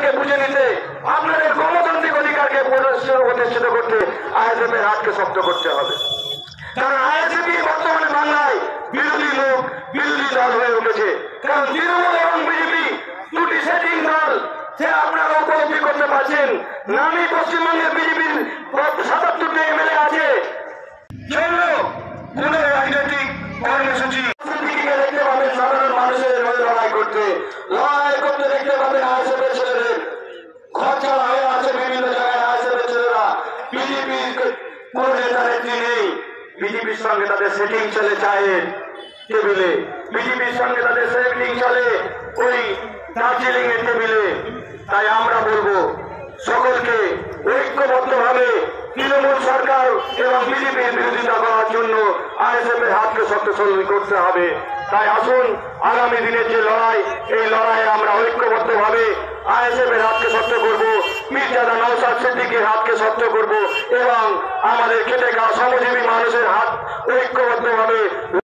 অধিকারকে বুঝে নিতে, আপনাদের গণতান্ত্রিক অধিকারকে প্রতিষ্ঠিত করতে আইএসএফ এর হাতকে শক্ত করতে হবে। কারণ আইএসএফ বর্তমানে বাংলায় বিরোধী লোক, বিরোধী দল হয়ে উঠেছে। কারণ তৃণমূল এবং বিজেপি দুটি সেটিং দল, সে আপনারা উপলব্ধি করতে পারছেন। নামই পশ্চিমবঙ্গের বিজেপির ৭৭টি এমএলএ আছে। জন্য কোন রাজনৈতিক কর্মসূচি দেখতে পাবেন সাধারণ মানুষের লড়াই করতে দেখতে পাবেন আইএসএফ এর ছেলেদের ঘর ছাড়া হয়ে আছে বিভিন্ন জায়গায়। আইএসএফ এর ছেলেরা বিজেপির কোন নেতা নেত্রী নেই, বিজেপির সঙ্গে তাদের সেটিং চলে চায়ের টেবিলে, বিজেপির সঙ্গে তাদের সেটিং চলে ওই দার্জিলিং এর টেবিলে। তাই আমরা বলবো সকলকে ঐক্যবদ্ধভাবে তৃণমূল সরকার এবং বিজেপির বিরোধিতা করার জন্য আইএসএফ এর হাতকে শক্তিশালী করতে হবে। তাই আসুন আগামী দিনের যে লড়াই, এই লড়াইয়ে আমরা ঐক্যবদ্ধভাবে আইএসএফ এর হাতকে শক্ত করবো, মির্জাদা নওশাদ সিদ্দিকীর হাতকে শক্ত করবো এবং আমাদের খেটে খাওয়া শ্রমজীবী মানুষের হাত ঐক্যবদ্ধভাবে